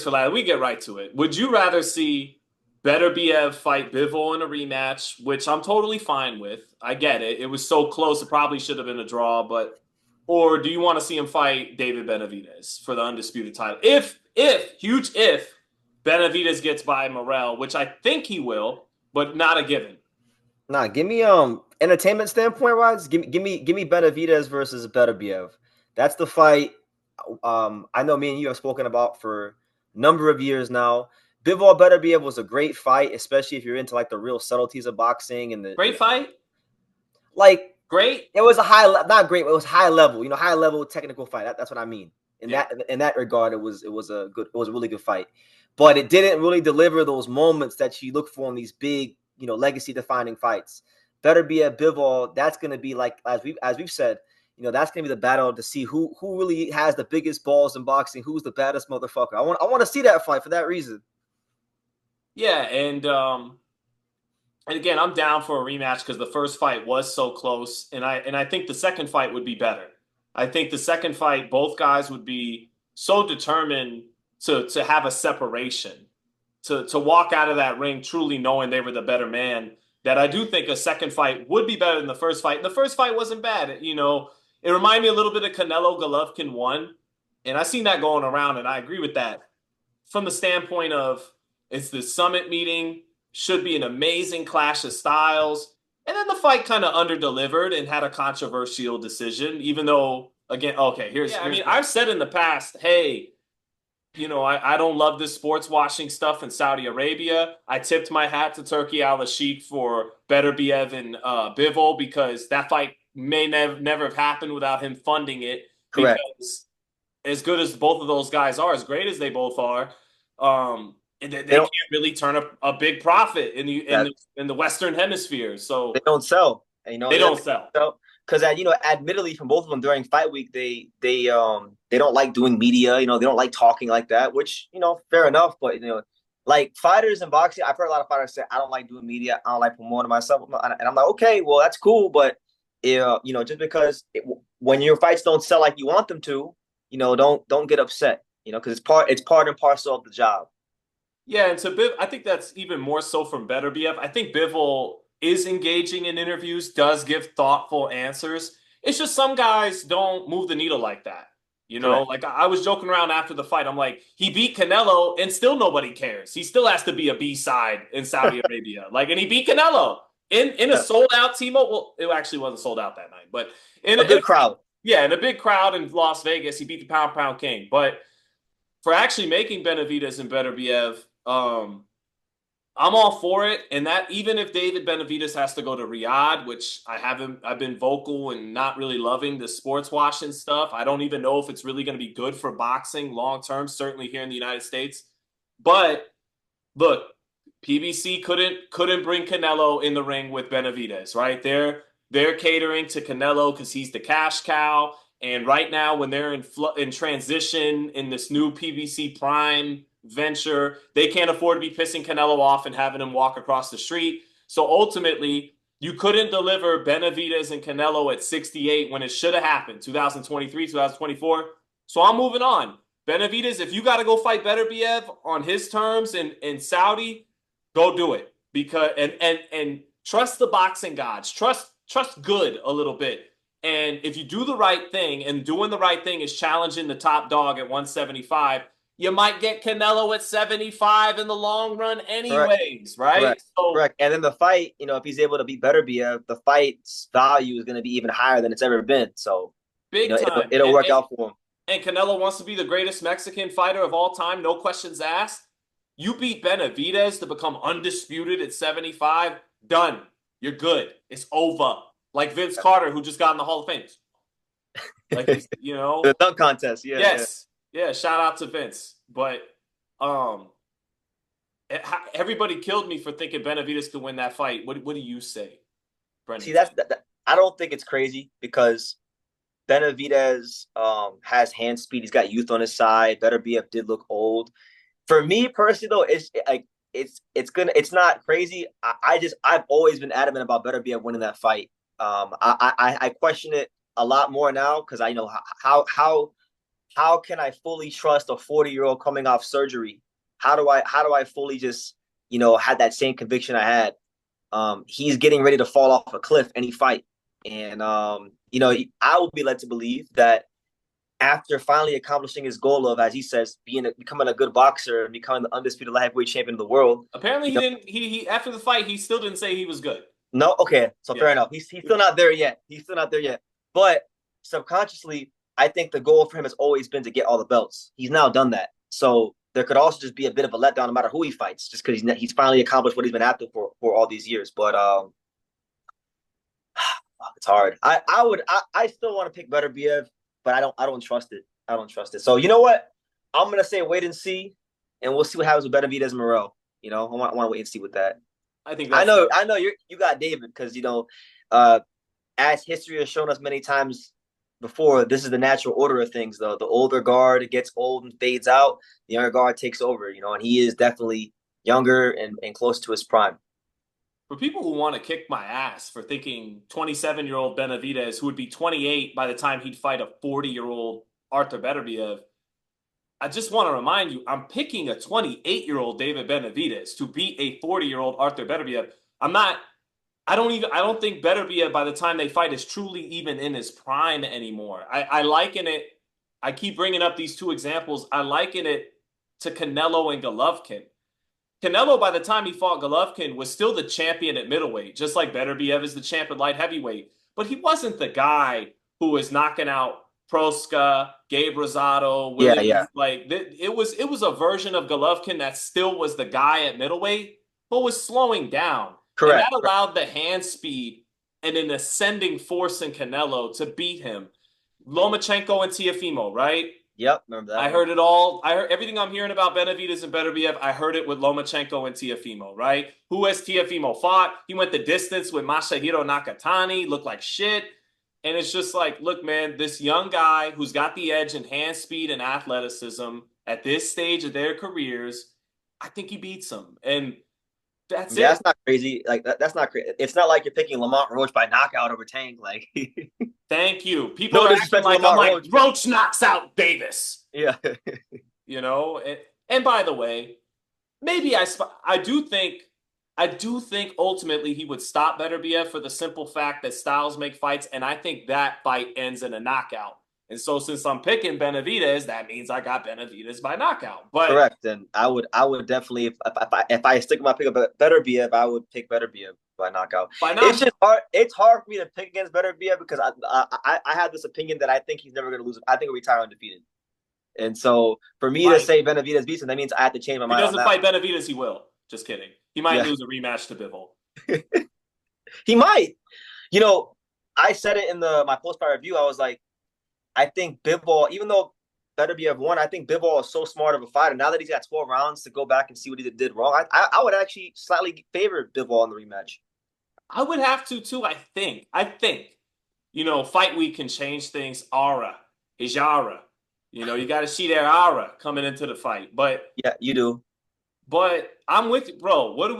for last. We get right to it. Would you rather see Beterbiev fight Bivol in a rematch, which I'm totally fine with? I get it. It was so close. It probably should have been a draw, but or do you want to see him fight David Benavidez for the undisputed title? Huge if Benavidez gets by Morrell, which I think he will, but not a given. Nah, give me entertainment standpoint wise, give me Benavidez versus Beterbiev. That's the fight. I know me and you have spoken about for a number of years now. Bivol Beterbiev was a great fight, especially if you're into like the real subtleties of boxing and Great fight. like Great. it was not great, but it was high level, high level technical fight. That's what I mean. In that regard, it was a really good fight. But it didn't really deliver those moments that you look for in these big, legacy defining fights. Beterbiev Bivol, that's gonna be like as we've said, that's gonna be the battle to see who really has the biggest balls in boxing, who's the baddest motherfucker. I want to see that fight for that reason. Yeah, and again, I'm down for a rematch because the first fight was so close, and I think the second fight would be better. I think the second fight, both guys would be so determined to have a separation, to walk out of that ring truly knowing they were the better man. That I do think a second fight would be better than the first fight. And the first fight wasn't bad. It reminded me a little bit of Canelo Golovkin 1, and I seen that going around, and I agree with that from the standpoint of it's the summit meeting, should be an amazing clash of styles. And then the fight kind of underdelivered and had a controversial decision, even though, again, okay, I've said in the past, hey, I don't love this sports washing stuff in Saudi Arabia. I tipped my hat to Turkey Al-Sheikh for Beterbiev and Bivol because that fight may never have happened without him funding it. Correct. Because as good as both of those guys are, as great as they both are, they can't really turn a big profit in the Western Hemisphere. So they don't sell. They don't sell. Because admittedly, from both of them during fight week, they don't like doing media. They don't like talking like that, which fair enough. But like fighters in boxing, I've heard a lot of fighters say, "I don't like doing media. I don't like promoting myself." And I'm like, okay, well that's cool, but just because when your fights don't sell like you want them to, don't get upset. Because it's part and parcel of the job. Yeah, and so I think that's even more so from Beterbiev. I think Bivol is engaging in interviews, does give thoughtful answers. It's just some guys don't move the needle like that. Correct. Like I was joking around after the fight. I'm like, he beat Canelo and still nobody cares. He still has to be a B-side in Saudi Arabia. And he beat Canelo in a sold out T-Mobile. Well, it actually wasn't sold out that night, but in a good crowd. Yeah, in a big crowd in Las Vegas, he beat the pound king. But for actually making Benavidez and Beterbiev, I'm all for it. And that even if David Benavidez has to go to Riyadh, which I've been vocal and not really loving the sports washing stuff. I don't even know if it's really going to be good for boxing long term, certainly here in the United States. But look, PBC couldn't bring Canelo in the ring with Benavidez, right? They're catering to Canelo because he's the cash cow. And right now, when they're in transition in this new PBC Prime venture, they can't afford to be pissing Canelo off and having him walk across the street. So ultimately, you couldn't deliver Benavidez and Canelo at 68 when it should have happened, 2023, 2024. So I'm moving on. Benavidez, if you got to go fight Beterbiev on his terms in Saudi, go do it. Because and trust the boxing gods. Trust good a little bit. And if you do the right thing, and doing the right thing is challenging the top dog at 175, you might get Canelo at 75 in the long run anyways, Correct. right? Correct. Correct. And then the fight, if he's able to beat Beterbiev, the fight's value is going to be even higher than it's ever been. So, big time. It'll work out for him. And Canelo wants to be the greatest Mexican fighter of all time, no questions asked. You beat Benavidez to become undisputed at 75, done. You're good. It's over. Like Vince Carter, who just got in the Hall of Fame. The dunk contest. Yeah. Yes. Yeah. Shout out to Vince. But everybody killed me for thinking Benavidez could win that fight. What do you say, Brendan? See, I don't think it's crazy because Benavidez has hand speed. He's got youth on his side. Beterbiev did look old. For me personally, though, it's not crazy. I've always been adamant about Beterbiev winning that fight. I question it a lot more now because I know how can I fully trust a 40-year-old coming off surgery? How do I fully just, had that same conviction I had? He's getting ready to fall off a cliff any fight. And I would be led to believe that after finally accomplishing his goal of, as he says, becoming a good boxer and becoming the undisputed light heavyweight champion of the world. Apparently, he didn't. He after the fight, he still didn't say he was good. No, okay, so Yeah. fair enough. He's still not there yet. He's still not there yet. But subconsciously, I think the goal for him has always been to get all the belts. He's now done that. So there could also just be a bit of a letdown no matter who he fights, just because he's finally accomplished what he's been after for all these years. But it's hard. I still want to pick Beterbiev, but I don't trust it. I don't trust it. So you know what? I'm gonna say wait and see, and we'll see what happens with Benavidez Morel. I want to wait and see with that. I think I that's know, fair. I know you got David because uh, as history has shown us many times before, this is the natural order of things. The older guard gets old and fades out, the younger guard takes over. And he is definitely younger and close to his prime. For people who want to kick my ass for thinking 27-year-old Benavidez, who would be 28 by the time he'd fight a 40-year-old Artur Beterbiev, I just want to remind you, I'm picking a 28-year-old David Benavidez to beat a 40-year-old Artur Beterbiev. I'm not. I don't think Beterbiev by the time they fight is truly even in his prime anymore. I liken it. I keep bringing up these two examples. I liken it to Canelo and Golovkin. Canelo, by the time he fought Golovkin, was still the champion at middleweight, just like Beterbiev is the champion light heavyweight. But he wasn't the guy who was knocking out Proska, Gabe Rosado, Yeah, William. yeah, It was a version of Golovkin that still was the guy at middleweight, but was slowing down, and correct, that correct. allowed the hand speed and an ascending force in Canelo to beat him. Lomachenko and Tiafimo, right? Yep, remember that I one. heard it all. I heard everything I'm hearing about Benavidez and Beterbiev. I heard it with Lomachenko and Tiafimo, right? Who has Tiafimo fought? He went the distance with Masahiro Nakatani, looked like shit. And it's just like, look, man, this young guy who's got the edge in hand speed and athleticism at this stage of their careers, I think he beats him. And that's Yeah, it. that's not crazy. Like that's not crazy. It's not like you're picking Lamont Roach by knockout over Tank. Like, Thank you. People no are acting disrespect to like I'm Lamont like, Roach, but Roach knocks out Davis, yeah, you know? And by the way, maybe I do think ultimately he would stop Beterbiev for the simple fact that styles make fights, and I think that fight ends in a knockout. And so since I'm picking Benavidez, that means I got Benavidez by knockout. But correct. And I would definitely if I stick my pick up Beterbiev, I would pick Beterbiev by knockout. by It's knockout, just hard. It's hard for me to pick against Beterbiev because I have this opinion that I think he's never going to lose. I think he'll retire undefeated. And so for me to might. say Benavidez beats him, that means I have to change my If he mind on doesn't that fight one. Benavidez, he will. Just kidding. He might Yeah, lose a rematch to Bivol. he might. You know, I said it in my post fight review. I was like, I think Bivol, even though Beterbiev won, I think Bivol is so smart of a fighter. Now that he's got 12 rounds to go back and see what he did wrong, I would actually slightly favor Bivol in the rematch. I would have to too, I think. Fight week can change things. Aura, Ijara. You got to see their aura coming into the fight. But Yeah, you do. But I'm with you, bro. What have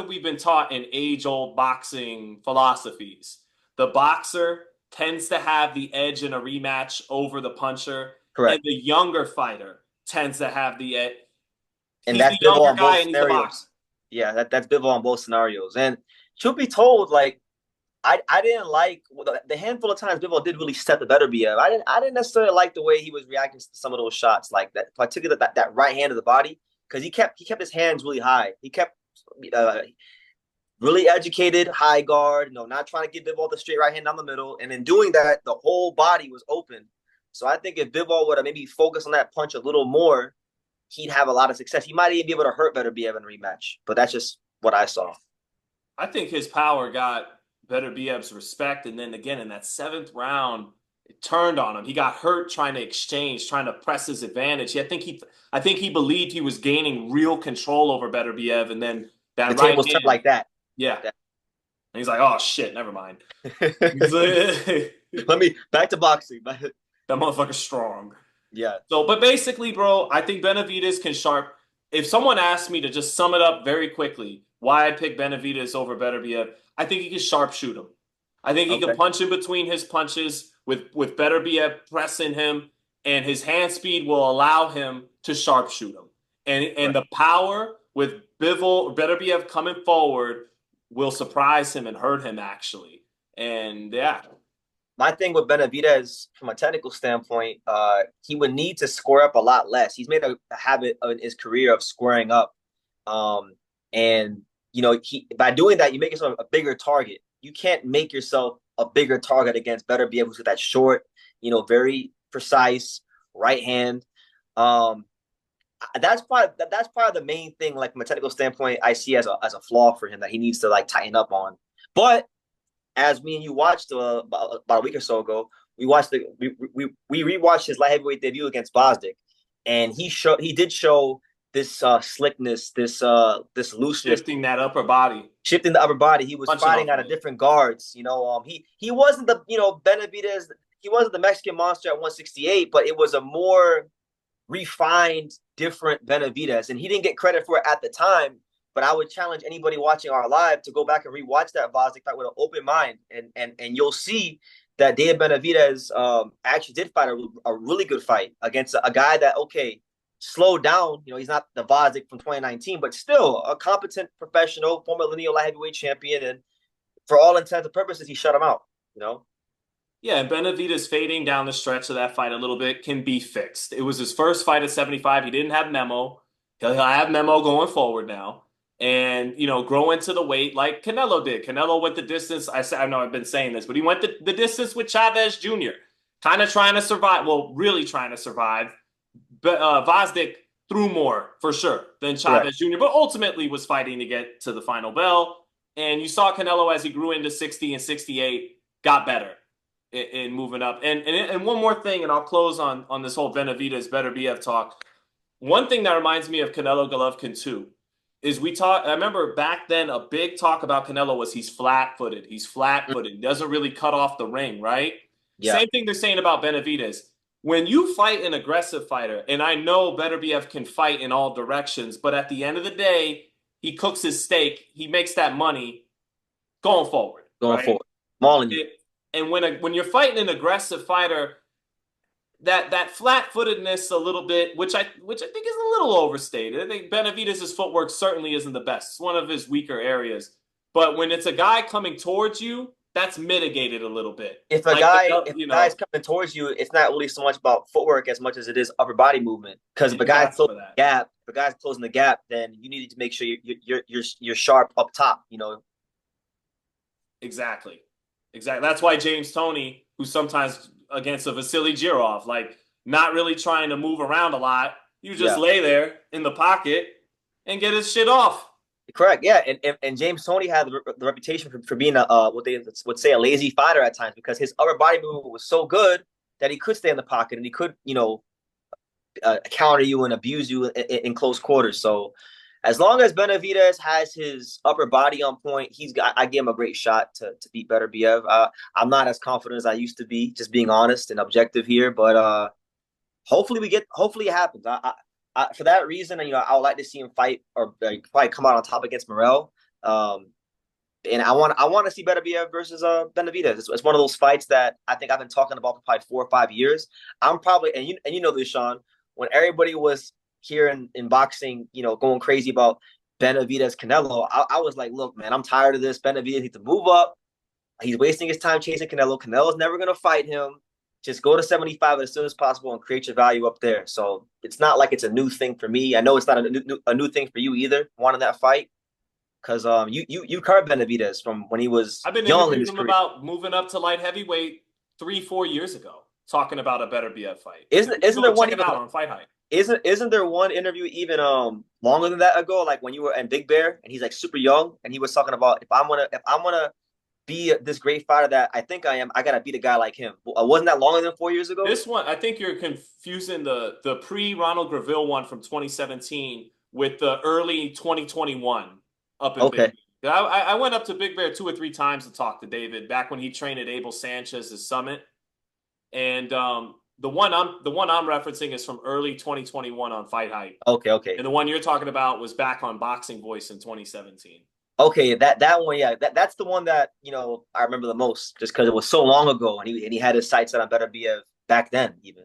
we been taught in age-old boxing philosophies? The boxer tends to have the edge in a rematch over the puncher, and Correct. the younger fighter tends to have the edge. And He's the that's Bivol younger on both guy and he's the boxer. scenarios. Yeah, that's Bivol on both scenarios. And truth be told, like I didn't like the handful of times Bivol did really set the Beterbiev. I didn't necessarily like the way he was reacting to some of those shots, like that, particularly that right hand of the body, because he kept his hands really high. He kept uh, really educated, high guard, not trying to give Bivol the straight right hand down the middle. And in doing that, the whole body was open. So I think if Bivol would have maybe focused on that punch a little more, he'd have a lot of success. He might even be able to hurt Beterbiev in a rematch. But that's just what I saw. I think his power got Beterbiev's respect, and then again in that seventh round, it turned on him. He got hurt trying to exchange, trying to press his advantage. I think he believed he was gaining real control over Beterbiev, and then The that right tables turned hand, like that. yeah. And he's like, "Oh shit, never mind." He's Let like, me back to boxing. that motherfucker's strong. Yeah. So, but basically, bro, I think Benavidez can sharp. If someone asked me to just sum it up very quickly, why I pick Benavidez over Beterbiev, I think he can sharpshoot him. I think he can Okay. punch in between his punches with Beterbiev pressing him. and his hand speed will allow him to sharpshoot him. And Right. the power with Bivol Beterbiev coming forward will surprise him and hurt him actually. And yeah, My thing with Benavidez, from a technical standpoint, he would need to square up a lot less. He's made a habit in his career of squaring up, and he by doing that, you make yourself a bigger target. You can't make yourself a bigger target against Beterbiev, who's that short, very precise right hand. Um, that's probably the main thing, like from a technical standpoint, I see as a flaw for him that he needs to like tighten up on. But as me and you watched about a week or so ago, we rewatched his light heavyweight debut against Bosdick, and he did show this slickness, this looseness, shifting that upper body, shifting the upper body. He was punching fighting off out of of it. different guards. He wasn't the Benavidez. He wasn't the Mexican monster at 168, but it was a more refined, different Benavidez, and he didn't get credit for it at the time. But I would challenge anybody watching our live to go back and rewatch that Bosniak fight with an open mind, and you'll see that David Benavidez actually did fight a really good fight against a guy that slowed down. He's not the Bosniak from 2019, but still a competent professional, former lineal light heavyweight champion, and for all intents and purposes, he shut him out. You know, Yeah, and Benavidez fading down the stretch of that fight a little bit can be fixed. It was his first fight at 75. He didn't have memo. He'll have memo going forward now. And, grow into the weight like Canelo did. Canelo went the distance. I know I've been saying this, but he went the distance with Chavez Jr., kind of trying to survive. Well, really trying to survive. But Vosdick threw more for sure than correct. Chavez Jr., but ultimately was fighting to get to the final bell. And you saw Canelo as he grew into 60 and 68 got better in moving up. And one more thing, and I'll close on this whole Benavidez Beterbiev talk. One thing that reminds me of Canelo Golovkin too is we talk. I remember back then a big talk about Canelo was he's flat footed. He's flat footed. He doesn't really cut off the ring, right? Yeah, Same thing they're saying about Benavidez. When you fight an aggressive fighter, and I know Beterbiev can fight in all directions, but at the end of the day, he cooks his steak. He makes that money going forward, going right? forward, mauling you. It, and when you're fighting an aggressive fighter, that flat-footedness a little bit, which I think is a little overstated. I think Benavidez's footwork certainly isn't the best. It's one of his weaker areas. But when it's a guy coming towards you, that's mitigated a little bit. if a Like guy if a guy's coming towards you, it's not really so much about footwork as much as it is upper body movement. Because if and a you guy's asked closing for the that. gap, if a guy's closing the gap, then you need to make sure you're sharp up top. Exactly. Exactly. That's why James Toney, who's sometimes against a Vasily Girov, like not really trying to move around a lot, you just Yeah, lay there in the pocket and get his shit off. correct. Yeah, and James Toney had the reputation for being what they would say a lazy fighter at times because his upper body movement was so good that he could stay in the pocket and he could counter you and abuse you in close quarters. So as long as Benavidez has his upper body on point, I give him a great shot to beat Beterbiev. I'm not as confident as I used to be, just being honest and objective here. But hopefully it happens. For that reason, I would like to see him fight or probably come out on top against Morel. And I want to see Beterbiev versus Benavidez. It's one of those fights that I think I've been talking about for probably 4 or 5 years. I'm probably and you know this, Sean, when everybody was here in boxing, going crazy about Benavidez Canelo, I was like, look, man, I'm tired of this. Benavidez needs to move up. He's wasting his time chasing Canelo. Canelo's never gonna fight him. Just go to 75 as soon as possible and create your value up there. So it's not like it's a new thing for me. I know it's not a new thing for you either, wanting that fight. Because you covered Benavidez from when he was I've been young in interviewing his him career. about moving up to light heavyweight 3-4 years ago, talking about a Beterbiev fight. Isn't You can isn't there go one check it even out on Fight Hype. isn't there one interview even longer than that ago, like when you were in Big Bear and he's like super young and he was talking about if I'm gonna be this great fighter that I think I am, I gotta beat a guy like him. Wasn't that longer than 4 years ago? This one, I think you're confusing the pre Ronald Graville one from 2017 with the early 2021 up in Big Okay, Bear. I went up to Big Bear 2 or 3 times to talk to David back when he trained at Abel Sanchez's Summit, and the one I'm referencing is from early 2021 on Fight Hype, okay. and the one you're talking about was back on Boxing Voice in 2017. Okay, that one, yeah, that's the one that I remember the most, just because it was so long ago, and he had his sights set on Beterbiev back then, even.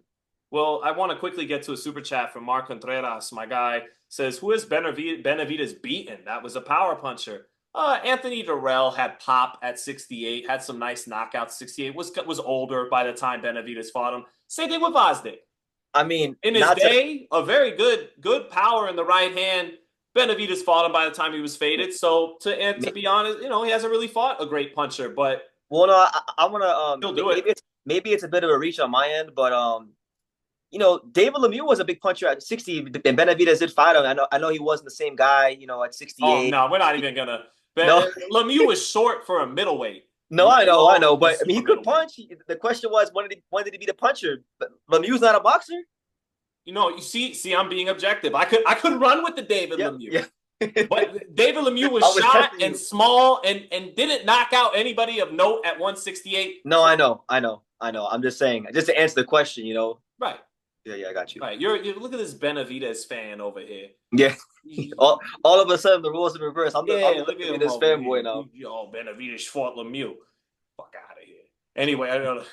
Well, I want to quickly get to a super chat from Mark Contreras. My guy says, "Who is Benavidez beaten? That was a power puncher." Anthony Durrell had pop at 68, had some nice knockouts. 68 was older by the time Benavidez fought him. Same thing with Vazde. I mean, In his not to day, a very good power in the right hand. Benavidez fought him by the time he was faded. So to be honest, he hasn't really fought a great puncher, but well, no, I want to he'll do it. maybe it's a bit of a reach on my end, but David Lemieux was a big puncher at 60, and Benavidez did fight him. I know he wasn't the same guy, at Oh 68. no, we're not even gonna. No, Lemieux was short for a middleweight. no, I know, Was but I mean, he super could middleweight. punch. The question was, when did he be the puncher? But Lemieux's not a boxer. You see, I'm being objective. I could run with the David Yeah, Lemieux. yeah. But David Lemieux was I was shot testing and you. small and didn't knock out anybody of note at 168. No, I know. I'm just saying, just to answer the question. Right. Yeah, I got you. Right. You're look at this Benavidez fan over here. Yeah. all of a sudden, the roles in reverse. I'm Yeah, the look at him Benavidez over fanboy here. now. Benavidez fought Lemieux. Fuck out of here. Anyway, I don't know.